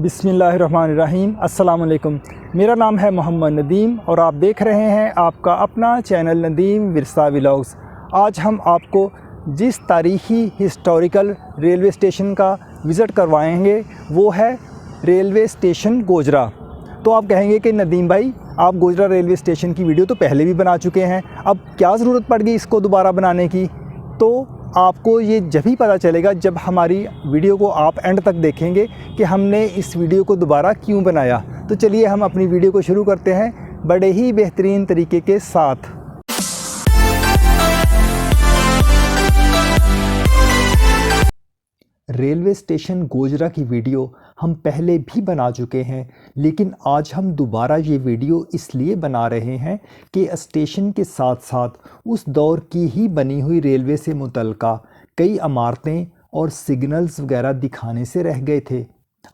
बिस्मिल्लाहिर्रहमानिर्रहीम। अस्सलाम वालेकुम। मेरा नाम है मोहम्मद नदीम और आप देख रहे हैं आपका अपना चैनल नदीम विरसा व्लॉग्स। आज हम आपको जिस तारीख़ी हिस्टोरिकल रेलवे स्टेशन का विज़िट करवाएंगे वो है रेलवे स्टेशन गोजरा। तो आप कहेंगे कि नदीम भाई, आप गोजरा रेलवे स्टेशन की वीडियो तो पहले भी बना चुके हैं, अब क्या ज़रूरत पड़ गई इसको दोबारा बनाने की? तो आपको ये जब ही पता चलेगा जब हमारी वीडियो को आप एंड तक देखेंगे कि हमने इस वीडियो को दोबारा क्यों बनाया। तो चलिए हम अपनी वीडियो को शुरू करते हैं बड़े ही बेहतरीन तरीके के साथ। रेलवे स्टेशन गोजरा की वीडियो हम पहले भी बना चुके हैं, लेकिन आज हम दोबारा ये वीडियो इसलिए बना रहे हैं कि स्टेशन के साथ साथ उस दौर की ही बनी हुई रेलवे से मुतल्लिका कई इमारतें और सिग्नल्स वगैरह दिखाने से रह गए थे।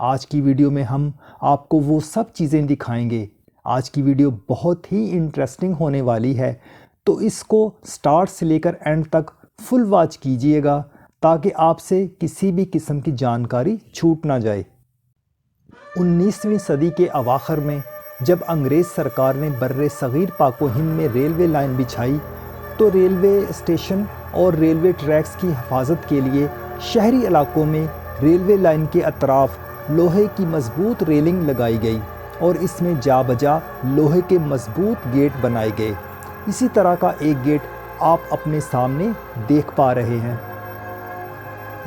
आज की वीडियो में हम आपको वो सब चीज़ें दिखाएंगे। आज की वीडियो बहुत ही इंटरेस्टिंग होने वाली है, तो इसको स्टार्ट से लेकर एंड तक फुल वॉच कीजिएगा ताकि आपसे किसी भी किस्म की जानकारी छूट ना जाए। 19वीं सदी के अवाखिर में जब अंग्रेज़ सरकार ने बर्रे सग़ीर पाक व हिंद में रेलवे लाइन बिछाई, तो रेलवे स्टेशन और रेलवे ट्रैक्स की हिफाजत के लिए शहरी इलाकों में रेलवे लाइन के अतराफ़ लोहे की मजबूत रेलिंग लगाई गई और इसमें जा बजा लोहे के मजबूत गेट बनाए गए। इसी तरह का एक गेट आप अपने सामने देख पा रहे हैं।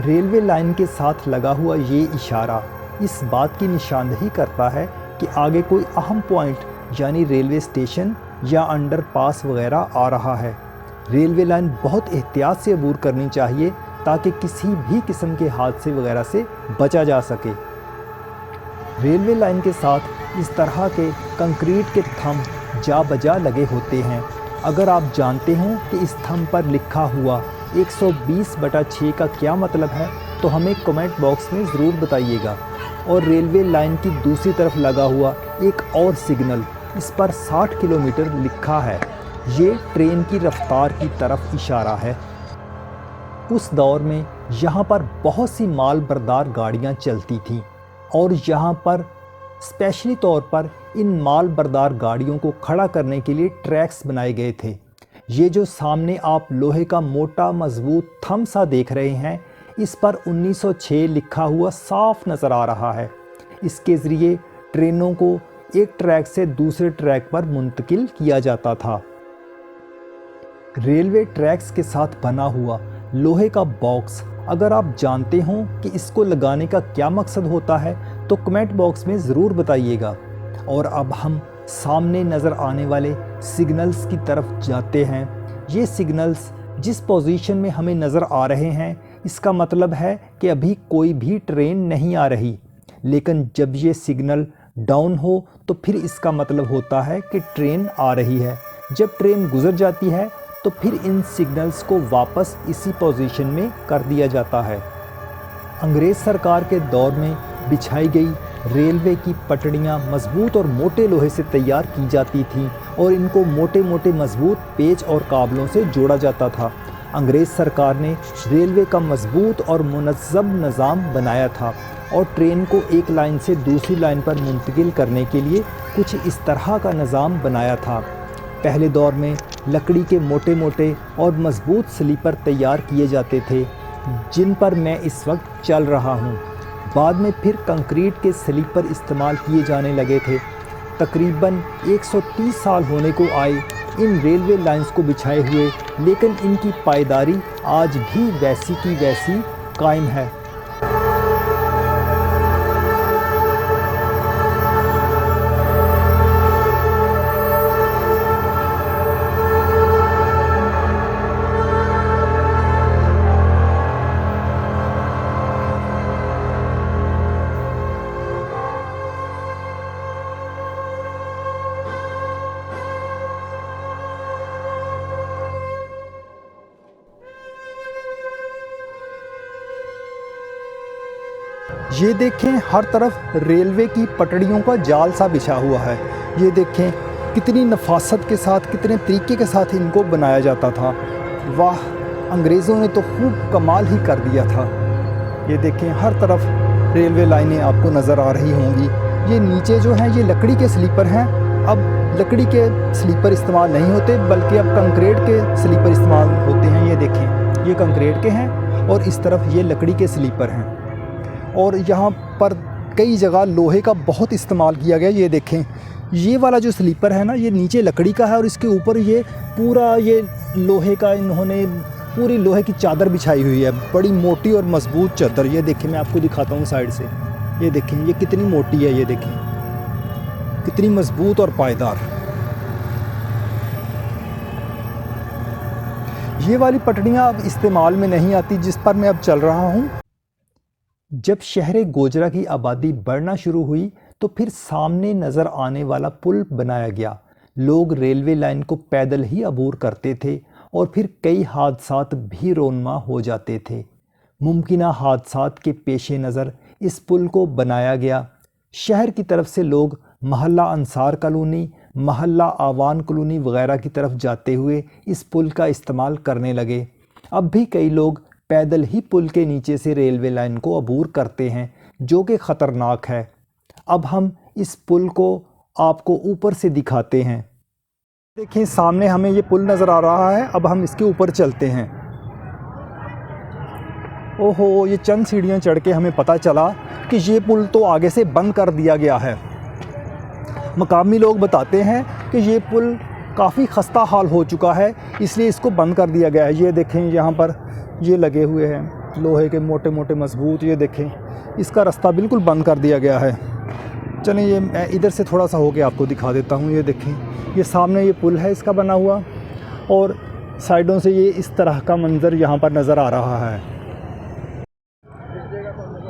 रेलवे लाइन के साथ लगा हुआ ये इशारा इस बात की निशानदही करता है कि आगे कोई अहम पॉइंट यानी रेलवे स्टेशन या अंडरपास वगैरह आ रहा है। रेलवे लाइन बहुत एहतियात से अबूर करनी चाहिए ताकि किसी भी किस्म के हादसे वगैरह से बचा जा सके। रेलवे लाइन के साथ इस तरह के कंक्रीट के थंब जा बजा लगे होते हैं। अगर आप जानते हो कि इस थंब पर लिखा हुआ 120/6 का क्या मतलब है तो हमें कमेंट बॉक्स में ज़रूर बताइएगा। और रेलवे लाइन की दूसरी तरफ लगा हुआ एक और सिग्नल, इस पर 60 किलोमीटर लिखा है। ये ट्रेन की रफ्तार की तरफ इशारा है। उस दौर में यहाँ पर बहुत सी माल बरदार गाड़ियाँ चलती थीं और यहाँ पर स्पेशली तौर पर इन माल बरदार गाड़ियों को खड़ा करने के लिए ट्रैक्स बनाए गए थे। ये जो सामने आप लोहे का मोटा मजबूत थंब सा देख रहे हैं, इस पर 1906 लिखा हुआ साफ नज़र आ रहा है। इसके ज़रिए ट्रेनों को एक ट्रैक से दूसरे ट्रैक पर मुंतकिल किया जाता था। रेलवे ट्रैक्स के साथ बना हुआ लोहे का बॉक्स, अगर आप जानते हो कि इसको लगाने का क्या मकसद होता है तो कमेंट बॉक्स में ज़रूर बताइएगा। और अब हम सामने नज़र आने वाले सिग्नल्स की तरफ जाते हैं। ये सिग्नल्स जिस पोजीशन में हमें नज़र आ रहे हैं, इसका मतलब है कि अभी कोई भी ट्रेन नहीं आ रही। लेकिन जब ये सिग्नल डाउन हो तो फिर इसका मतलब होता है कि ट्रेन आ रही है। जब ट्रेन गुज़र जाती है तो फिर इन सिग्नल्स को वापस इसी पोजीशन में कर दिया जाता है। अंग्रेज़ सरकार के दौर में बिछाई गई रेलवे की पटड़ियाँ मजबूत और मोटे लोहे से तैयार की जाती थीं और इनको मोटे मोटे मजबूत पेच और काबलों से जोड़ा जाता था। अंग्रेज़ सरकार ने रेलवे का मजबूत और मुनज़्ज़म निज़ाम बनाया था और ट्रेन को एक लाइन से दूसरी लाइन पर मुंतकिल करने के लिए कुछ इस तरह का निज़ाम बनाया था। पहले दौर में लकड़ी के मोटे मोटे और मजबूत स्लीपर तैयार किए जाते थे, जिन पर मैं इस वक्त चल रहा हूँ। बाद में फिर कंक्रीट के स्लीपर इस्तेमाल किए जाने लगे थे। तकरीबन 130 साल होने को आए इन रेलवे लाइंस को बिछाए हुए, लेकिन इनकी पायदारी आज भी वैसी की वैसी कायम है। ये देखें, हर तरफ रेलवे की पटड़ियों का जाल सा बिछा हुआ है। ये देखें कितनी नफासत के साथ, कितने तरीके के साथ इनको बनाया जाता था। वाह, अंग्रेज़ों ने तो खूब कमाल ही कर दिया था। ये देखें हर तरफ रेलवे लाइनें आपको नज़र आ रही होंगी। ये नीचे जो हैं ये लकड़ी के स्लीपर हैं। अब लकड़ी के स्लीपर इस्तेमाल नहीं होते बल्कि अब कंक्रीट के स्लीपर इस्तेमाल होते हैं। ये देखें, ये कंक्रीट के हैं और इस तरफ ये लकड़ी के स्लीपर हैं। और यहाँ पर कई जगह लोहे का बहुत इस्तेमाल किया गया। ये देखें, ये वाला जो स्लीपर है ना, ये नीचे लकड़ी का है और इसके ऊपर ये पूरा ये लोहे का, इन्होंने पूरी लोहे की चादर बिछाई हुई है, बड़ी मोटी और मजबूत चादर। ये देखें, मैं आपको दिखाता हूँ साइड से। ये देखें, ये कितनी मोटी है, ये देखें कितनी मजबूत और पायदार। ये वाली पटड़ियाँ अब इस्तेमाल में नहीं आती जिस पर मैं अब चल रहा हूँ। जब शहर गोजरा की आबादी बढ़ना शुरू हुई तो फिर सामने नज़र आने वाला पुल बनाया गया। लोग रेलवे लाइन को पैदल ही अबूर करते थे और फिर कई हादसात भी रोनमा हो जाते थे। मुमकिना हादसात के पेश नज़र इस पुल को बनाया गया। शहर की तरफ से लोग महल्ला अंसार कॉलोनी, महल्ला आवान कॉलोनी वगैरह की तरफ जाते हुए इस पुल का इस्तेमाल करने लगे। अब भी कई लोग पैदल ही पुल के नीचे से रेलवे लाइन को अबूर करते हैं, जो कि ख़तरनाक है। अब हम इस पुल को आपको ऊपर से दिखाते हैं। देखिए, सामने हमें ये पुल नज़र आ रहा है। अब हम इसके ऊपर चलते हैं। ओहो, ये चंद सीढ़ियाँ चढ़ के हमें पता चला कि ये पुल तो आगे से बंद कर दिया गया है। मकामी लोग बताते हैं कि ये पुल काफ़ी खस्ता हाल हो चुका है, इसलिए इसको बंद कर दिया गया है। ये देखें, यहाँ पर ये लगे हुए हैं लोहे के मोटे मोटे मजबूत। ये देखें, इसका रास्ता बिल्कुल बंद कर दिया गया है। चलें, ये मैं इधर से थोड़ा सा होके आपको दिखा देता हूँ। ये देखें, ये सामने ये पुल है इसका बना हुआ और साइडों से ये इस तरह का मंज़र यहाँ पर नज़र आ रहा है।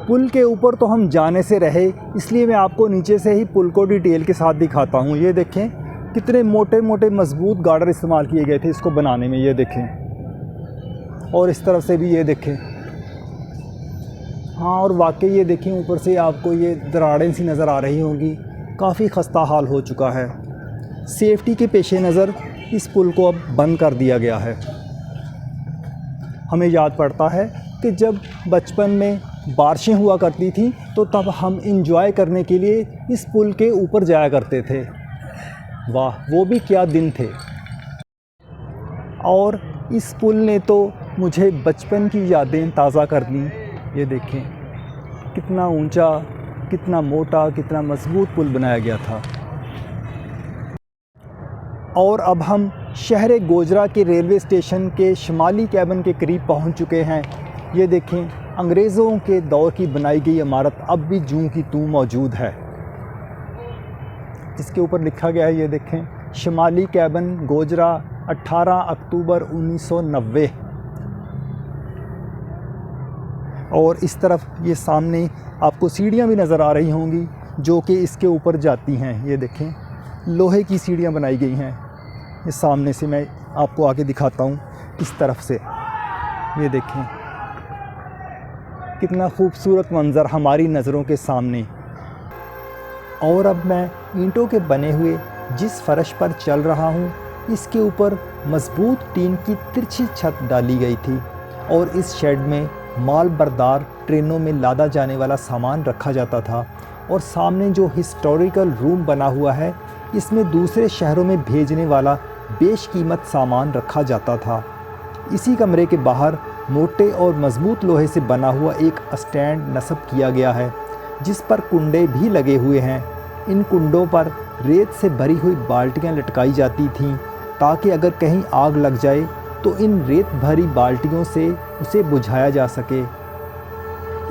पुल के ऊपर तो हम जाने से रहे, इसलिए मैं आपको नीचे से ही पुल को डिटेल के साथ दिखाता हूँ। ये देखें, कितने मोटे मोटे मजबूत गार्डर इस्तेमाल किए गए थे इसको बनाने में। ये देखें, और इस तरफ से भी ये देखें। हाँ, और वाकई ये देखें, ऊपर से आपको ये दरारें सी नज़र आ रही होंगी। काफ़ी खस्ता हाल हो चुका है। सेफ्टी के पेश नज़र इस पुल को अब बंद कर दिया गया है। हमें याद पड़ता है कि जब बचपन में बारिशें हुआ करती थी तो तब हम इंजॉय करने के लिए इस पुल के ऊपर जाया करते थे। वाह, वो भी क्या दिन थे। और इस पुल ने तो मुझे बचपन की यादें ताज़ा कर दी। ये देखें, कितना ऊंचा, कितना मोटा, कितना मजबूत पुल बनाया गया था। और अब हम शहर गोजरा के रेलवे स्टेशन के शुमाली कैबिन के करीब पहुंच चुके हैं। ये देखें, अंग्रेज़ों के दौर की बनाई गई इमारत अब भी जूं की तूं मौजूद है। इसके ऊपर लिखा गया है, ये देखें, शुमाली कैबिन गोजरा 18 अक्टूबर 1990। और इस तरफ ये सामने आपको सीढ़ियाँ भी नज़र आ रही होंगी जो कि इसके ऊपर जाती हैं। ये देखें, लोहे की सीढ़ियाँ बनाई गई हैं। ये सामने से मैं आपको आगे दिखाता हूँ, इस तरफ से। ये देखें, कितना खूबसूरत मंज़र हमारी नज़रों के सामने। और अब मैं ईंटों के बने हुए जिस फर्श पर चल रहा हूँ, इसके ऊपर मजबूत टीन की तिरछी छत डाली गई थी और इस शेड में माल बरदार ट्रेनों में लादा जाने वाला सामान रखा जाता था। और सामने जो हिस्टोरिकल रूम बना हुआ है, इसमें दूसरे शहरों में भेजने वाला बेशकीमत सामान रखा जाता था। इसी कमरे के बाहर मोटे और मजबूत लोहे से बना हुआ एक स्टैंड नस्ब किया गया है, जिस पर कुंडे भी लगे हुए हैं। इन कुंडों पर रेत से भरी हुई बाल्टियां लटकाई जाती थीं, ताकि अगर कहीं आग लग जाए तो इन रेत भरी बाल्टियों से उसे बुझाया जा सके।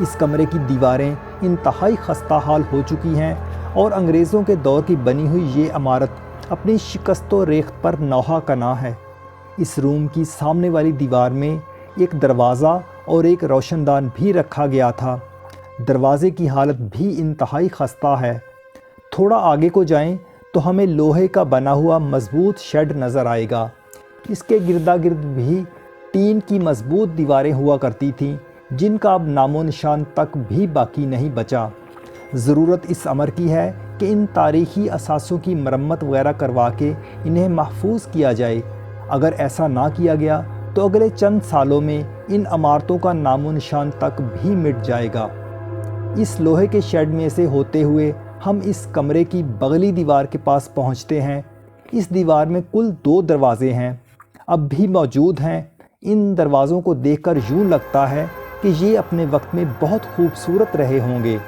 इस कमरे की दीवारें इंतहाई खस्ता हाल हो चुकी हैं और अंग्रेज़ों के दौर की बनी हुई ये इमारत अपनी शिकस्तो रेख्त पर नौहा कना है। इस रूम की सामने वाली दीवार में एक दरवाज़ा और एक रोशनदान भी रखा गया था। दरवाज़े की हालत भी इंतहाई खस्ता है। थोड़ा आगे को जाएं तो हमें लोहे का बना हुआ मजबूत शेड नज़र आएगा। इसके गिरदा गिर्द भी टीन की मजबूत दीवारें हुआ करती थीं, जिनका अब नामो निशान तक भी बाकी नहीं बचा। ज़रूरत इस अमर की है कि इन तारीख़ी असासों की मरम्मत वगैरह करवा के इन्हें महफूज किया जाए। अगर ऐसा ना किया गया तो अगले चंद सालों में इन इमारतों का नामो निशान तक भी मिट जाएगा। इस लोहे के शेड में से होते हुए हम इस कमरे की बगली दीवार के पास पहुंचते हैं। इस दीवार में कुल 2 दरवाजे हैं, अब भी मौजूद हैं। इन दरवाज़ों को देखकर यूँ लगता है कि ये अपने वक्त में बहुत खूबसूरत रहे होंगे।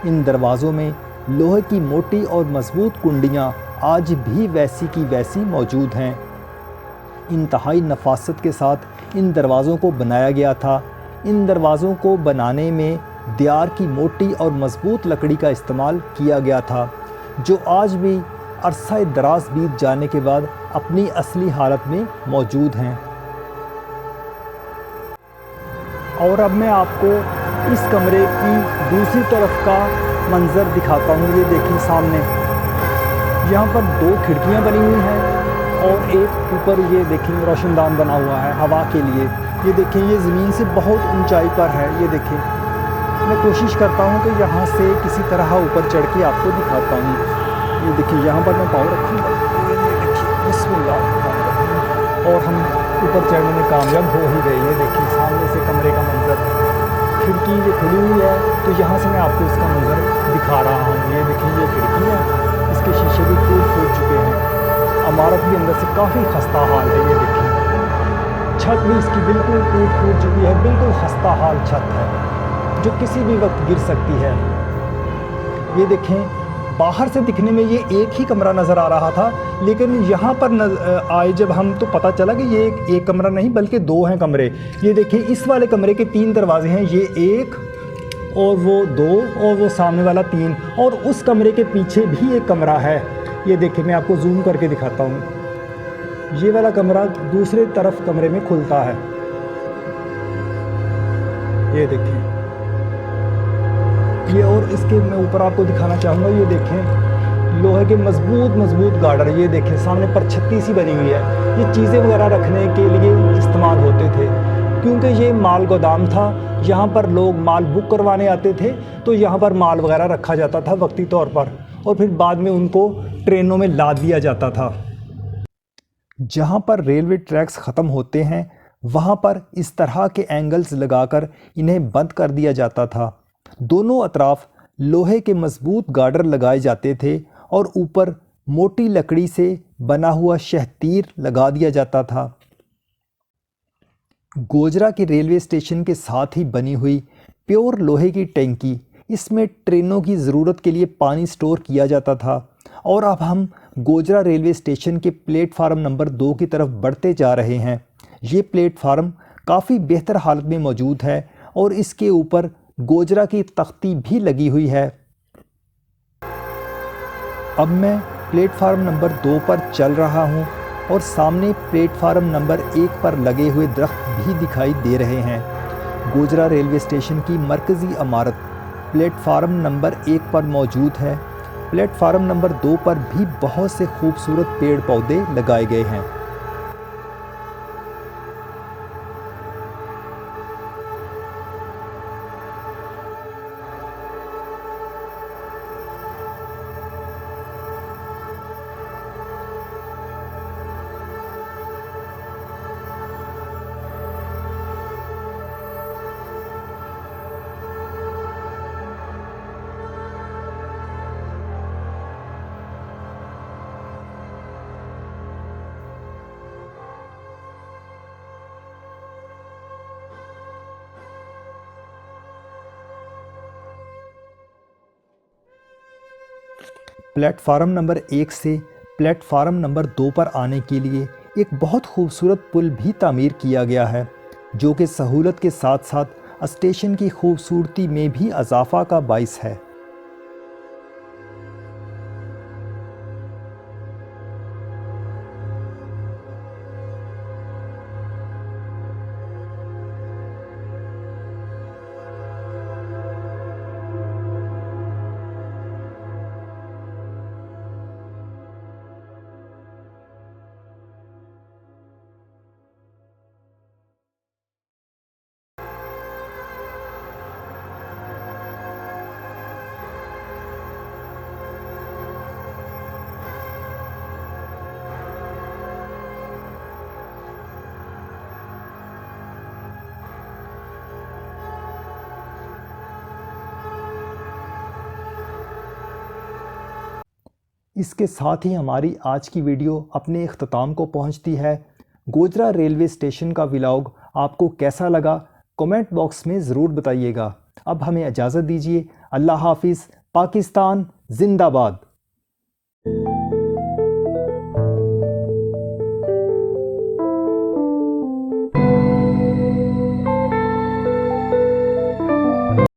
इन दरवाज़ों में लोहे की मोटी और मजबूत कुंडियाँ आज भी वैसी की वैसी मौजूद हैं। इंतहाई नफासत के साथ इन दरवाज़ों को बनाया गया था। इन दरवाज़ों को बनाने में दियार की मोटी और मजबूत लकड़ी का इस्तेमाल किया गया था, जो आज भी अरसा दराज बीत जाने के बाद अपनी असली हालत में मौजूद हैं। और अब मैं आपको इस कमरे की दूसरी तरफ का मंज़र दिखाता हूँ। ये देखिए सामने यहाँ पर 2 खिड़कियाँ बनी हुई हैं और एक ऊपर ये देखिए रोशनदान बना हुआ है हवा के लिए। ये देखिए ये ज़मीन से बहुत ऊंचाई पर है। ये देखिए मैं कोशिश करता हूँ कि यहाँ से किसी तरह ऊपर चढ़ के आपको दिखाता हूँ। ये देखिए यहाँ पर मैं पाँव रखूँगा, ये देखिए बिस्मिल्लाह, और हम ऊपर चढ़ने में कामयाब हो ही गए। ये देखिए सामने से कमरे का मंजर, खिड़की ये खुली हुई है तो यहाँ से मैं आपको इसका मंजर दिखा रहा हूँ। ये देखिए ये खिड़की है, इसके शीशे भी टूट चुके हैं। इमारत भी अंदर से काफ़ी खस्ता हाल है। ये देखिए छत भी इसकी बिल्कुल टूट चुकी है, बिल्कुल खस्ता हाल छत है जो किसी भी वक्त गिर सकती है। ये देखें बाहर से दिखने में ये एक ही कमरा नज़र आ रहा था, लेकिन यहाँ पर आए जब हम तो पता चला कि ये एक कमरा नहीं बल्कि 2 हैं कमरे। ये देखें इस वाले कमरे के 3 दरवाजे हैं, ये 1 और वो 2 और वो सामने वाला 3, और उस कमरे के पीछे भी एक कमरा है। ये देखिए मैं आपको जूम करके दिखाता हूँ। ये वाला कमरा दूसरे तरफ कमरे में खुलता है। ये देखिए ये, और इसके मैं ऊपर आपको दिखाना चाहूँगा। ये देखें लोहे के मजबूत गार्डर। ये देखें सामने पर छत्ती सी बनी हुई है। ये चीज़ें वगैरह रखने के लिए इस्तेमाल होते थे, क्योंकि ये माल गोदाम था। यहाँ पर लोग माल बुक करवाने आते थे तो यहाँ पर माल वगैरह रखा जाता था वक्ती तौर पर, और फिर बाद में उनको ट्रेनों में लाद दिया जाता था। जहाँ पर रेलवे ट्रैक्स ख़त्म होते हैं वहाँ पर इस तरह के एंगल्स लगाकर इन्हें बंद कर दिया जाता था। दोनों अतराफ लोहे के मजबूत गार्डर लगाए जाते थे और ऊपर मोटी लकड़ी से बना हुआ शहतीर लगा दिया जाता था। गोजरा के रेलवे स्टेशन के साथ ही बनी हुई प्योर लोहे की टैंकी, इसमें ट्रेनों की ज़रूरत के लिए पानी स्टोर किया जाता था। और अब हम गोजरा रेलवे स्टेशन के प्लेटफार्म नंबर 2 की तरफ बढ़ते जा रहे हैं। ये प्लेटफार्म काफ़ी बेहतर हालत में मौजूद है और इसके ऊपर गोजरा की तख्ती भी लगी हुई है। अब मैं प्लेटफार्म नंबर 2 पर चल रहा हूँ और सामने प्लेटफार्म नंबर 1 पर लगे हुए दरख्त भी दिखाई दे रहे हैं। गोजरा रेलवे स्टेशन की मरकज़ी इमारत प्लेटफार्म नंबर 1 पर मौजूद है। प्लेटफार्म नंबर 2 पर भी बहुत से खूबसूरत पेड़ पौधे लगाए गए हैं। प्लेटफार्म नंबर 1 से प्लेटफार्म नंबर 2 पर आने के लिए एक बहुत खूबसूरत पुल भी तामीर किया गया है, जो कि सहूलत के साथ साथ स्टेशन की खूबसूरती में भी इजाफा का बाइस है। इसके साथ ही हमारी आज की वीडियो अपने इख्तिताम को पहुंचती है। गोजरा रेलवे स्टेशन का व्लॉग आपको कैसा लगा कमेंट बॉक्स में ज़रूर बताइएगा। अब हमें इजाज़त दीजिए। अल्लाह हाफिज़। पाकिस्तान जिंदाबाद।